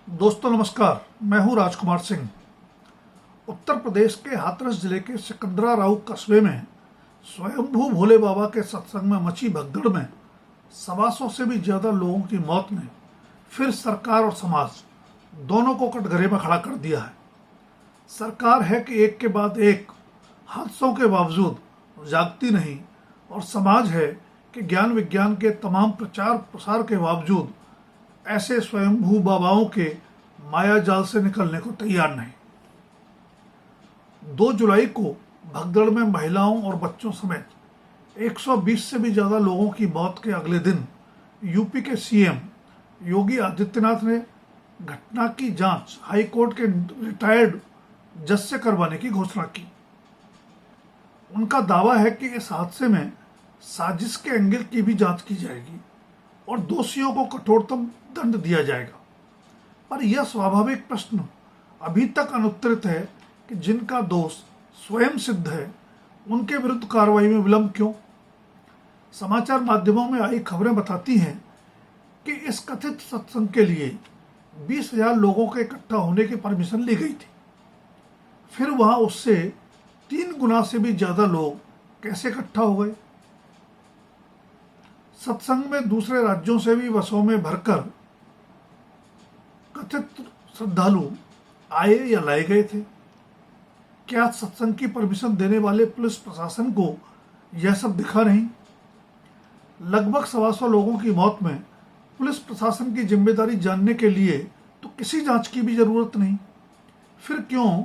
दोस्तों नमस्कार, मैं हूं राजकुमार सिंह। उत्तर प्रदेश के हाथरस जिले के सिकंदराराऊ कस्बे में स्वयंभू भोले बाबा के सत्संग में मची भगदड़ में 125 से भी ज्यादा लोगों की मौत ने फिर सरकार और समाज दोनों को कटघरे में खड़ा कर दिया है। सरकार है कि एक के बाद एक हादसों के बावजूद जागती नहीं, और समाज है कि ज्ञान विज्ञान के तमाम प्रचार प्रसार के बावजूद ऐसे स्वयंभू बाबाओं के माया जाल से निकलने को तैयार नहीं। 2 जुलाई को भगदड़ में महिलाओं और बच्चों समेत 120 से भी ज्यादा लोगों की मौत के अगले दिन यूपी के सीएम योगी आदित्यनाथ ने घटना की जांच हाई कोर्ट के रिटायर्ड जज से करवाने की घोषणा की। उनका दावा है कि इस हादसे में साजिश के एंगल की भी जांच की जाएगी और दोषियों को कठोरतम दंड दिया जाएगा। पर यह स्वाभाविक प्रश्न अभी तक अनुत्तरित है कि जिनका दोष स्वयं सिद्ध है उनके विरुद्ध कार्रवाई में विलंब क्यों। समाचार माध्यमों में आई खबरें बताती हैं कि इस कथित सत्संग के लिए 20,000 लोगों के इकट्ठा होने की परमिशन ली गई थी। फिर वहां उससे 3 गुना से भी ज्यादा लोग कैसे इकट्ठा हो गए। सत्संग में दूसरे राज्यों से भी बसों में भरकर कथित श्रद्धालु आए या लाए गए थे। क्या सत्संग की परमिशन देने वाले पुलिस प्रशासन को यह सब दिखा नहीं? लगभग 125 लोगों की मौत में पुलिस प्रशासन की जिम्मेदारी जानने के लिए तो किसी जांच की भी जरूरत नहीं। फिर क्यों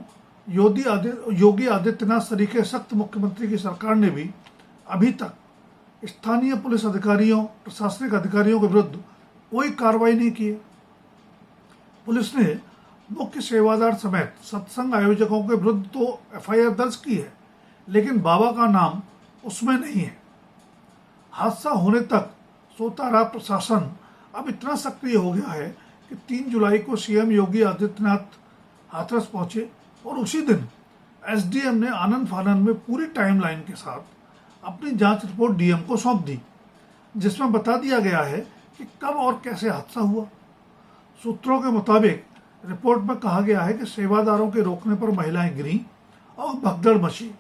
योगी आदित्यनाथ सरीखे सख्त मुख्यमंत्री की सरकार ने भी अभी तक स्थानीय पुलिस अधिकारियों, प्रशासनिक अधिकारियों के विरुद्ध कोई कार्रवाई नहीं की? पुलिस ने मुख्य सेवादार समेत सत्संग आयोजकों के विरुद्ध तो एफआईआर दर्ज की है, लेकिन बाबा का नाम उसमें नहीं है। हादसा होने तक सोता रहा प्रशासन अब इतना सक्रिय हो गया है कि 3 जुलाई को सीएम योगी आदित्यनाथ हाथरस पहुंचे और उसी दिन एसडीएम ने आनन फानन में पूरी टाइमलाइन के साथ अपनी जांच रिपोर्ट डीएम को सौंप दी, जिसमें बता दिया गया है कि कब और कैसे हादसा हुआ। सूत्रों के मुताबिक रिपोर्ट में कहा गया है कि सेवादारों के रोकने पर महिलाएं गिरी और भगदड़ मची,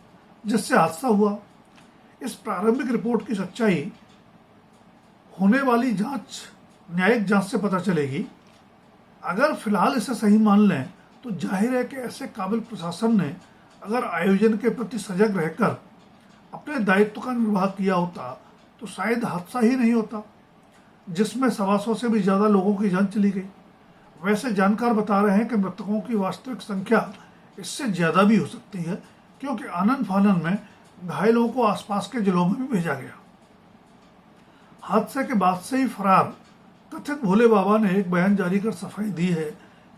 जिससे हादसा हुआ। इस प्रारंभिक रिपोर्ट की सच्चाई होने वाली न्यायिक जांच से पता चलेगी। अगर फिलहाल इसे सही मान लें तो जाहिर है कि ऐसे काबिल प्रशासन ने अगर आयोजन के प्रति सजग रहकर अपने दायित्व का निर्वाह किया होता तो शायद हादसा ही नहीं होता, जिसमें 125 से भी ज्यादा लोगों की जान चली गई। वैसे जानकार बता रहे हैं कि मृतकों की वास्तविक संख्या इससे ज्यादा भी हो सकती है, क्योंकि आनन फानन में घायलों को आसपास के जिलों में भी भेजा गया। हादसे के बाद से ही फरार कथित भोले बाबा ने एक बयान जारी कर सफाई दी है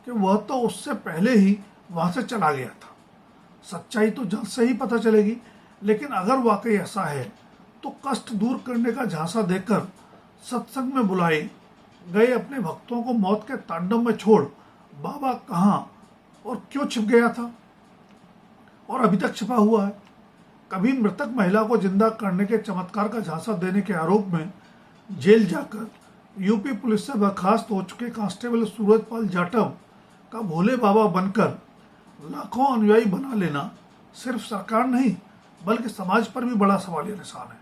कि वह तो उससे पहले ही वहां से चला गया था। सच्चाई तो जल्द से ही पता चलेगी, लेकिन अगर वाकई ऐसा है तो कष्ट दूर करने का झांसा देकर सत्संग में बुलाए गए अपने भक्तों को मौत के तांडव में छोड़ बाबा कहां और क्यों छिप गया था और अभी तक छिपा हुआ है। कभी मृतक महिला को जिंदा करने के चमत्कार का झांसा देने के आरोप में जेल जाकर यूपी पुलिस से बर्खास्त हो चुके कांस्टेबल सूरजपाल जाटव का भोले बाबा बनकर लाखों अनुयायी बना लेना सिर्फ सरकार नहीं बल्कि समाज पर भी बड़ा सवालिया निशान है।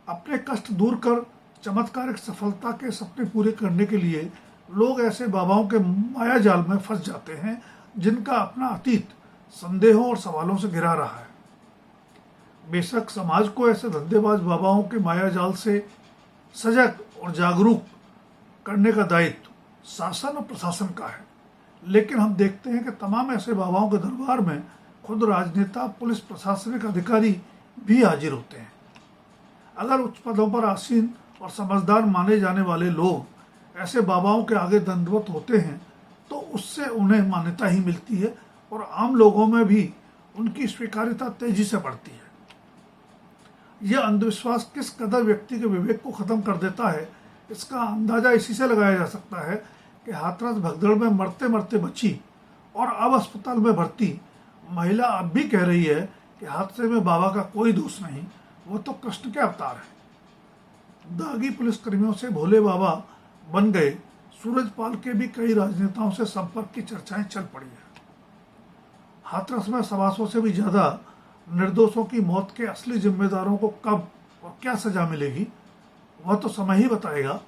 अपने कष्ट दूर कर चमत्कारिक सफलता के सपने पूरे करने के लिए लोग ऐसे बाबाओं के माया जाल में फंस जाते हैं जिनका अपना अतीत संदेहों और सवालों से घिरा रहा है। बेशक समाज को ऐसे धंधेबाज बाबाओं के माया जाल से सजग और जागरूक करने का दायित्व शासन और प्रशासन का है, लेकिन हम देखते हैं कि तमाम ऐसे बाबाओं के दरबार में खुद राजनेता, पुलिस, प्रशासनिक अधिकारी भी हाजिर होते हैं। अगर उच्च पदों पर आसीन और समझदार माने जाने वाले लोग ऐसे बाबाओं के आगे दंडवत होते हैं तो उससे उन्हें मान्यता ही मिलती है और आम लोगों में भी उनकी स्वीकार्यता तेजी से बढ़ती है। यह अंधविश्वास किस कदर व्यक्ति के विवेक को खत्म कर देता है, इसका अंदाजा इसी से लगाया जा सकता है कि हाथरस भगदड़ में मरते मरते बची और अब अस्पताल में भर्ती महिला अब भी कह रही है कि हादसे में बाबा का कोई दोष नहीं, वो तो कृष्ण के अवतार है। दागी पुलिसकर्मियों से भोले बाबा बन गए सूरजपाल के भी कई राजनेताओं से संपर्क की चर्चाएं चल पड़ी है। हाथरस में सवा सौ से भी ज्यादा निर्दोषों की मौत के असली जिम्मेदारों को कब और क्या सजा मिलेगी वह तो समय ही बताएगा,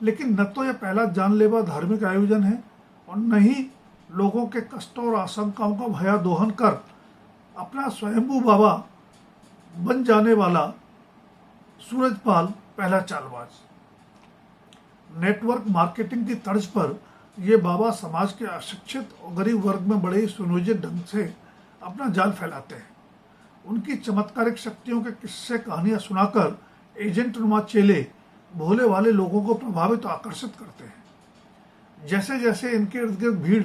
लेकिन न तो यह पहला जानलेवा धार्मिक आयोजन है और न ही लोगों के कष्टों और आशंकाओं का भयादोहन कर अपना स्वयंभू बाबा बन जाने वाला सूरजपाल पहला चालबाज। नेटवर्क मार्केटिंग की तर्ज पर यह बाबा समाज के अशिक्षित और गरीब वर्ग में बड़े ही सुनियोजित ढंग से अपना जाल फैलाते हैं। उनकी चमत्कारिक शक्तियों के किस्से कहानियां सुनाकर एजेंट नुमा चेले भोले वाले लोगों को प्रभावित और आकर्षित करते हैं। जैसे जैसे इनके इर्द गिर्द भीड़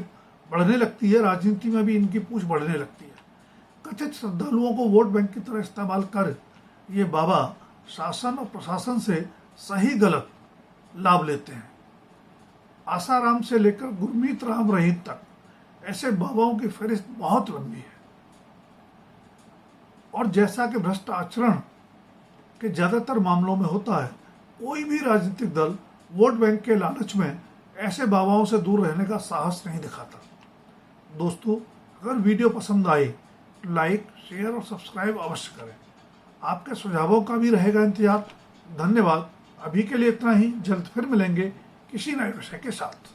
बढ़ने लगती है, राजनीति में भी इनकी पूछ बढ़ने लगती है। कथित श्रद्धालुओं को वोट बैंक की तरह इस्तेमाल कर ये बाबा शासन और प्रशासन से सही गलत लाभ लेते हैं। आसाराम से लेकर गुरमीत राम रहीम तक ऐसे बाबाओं की फहरिस्त बहुत लंबी है। और जैसा कि भ्रष्ट आचरण के ज्यादातर मामलों में होता है, कोई भी राजनीतिक दल वोट बैंक के लालच में ऐसे बाबाओं से दूर रहने का साहस नहीं दिखाता। दोस्तों, अगर वीडियो पसंद आए तो लाइक, शेयर और सब्सक्राइब अवश्य करें। आपके सुझावों का भी रहेगा इंतजार। धन्यवाद। अभी के लिए इतना ही। जल्द फिर मिलेंगे किसी नए विषय के साथ।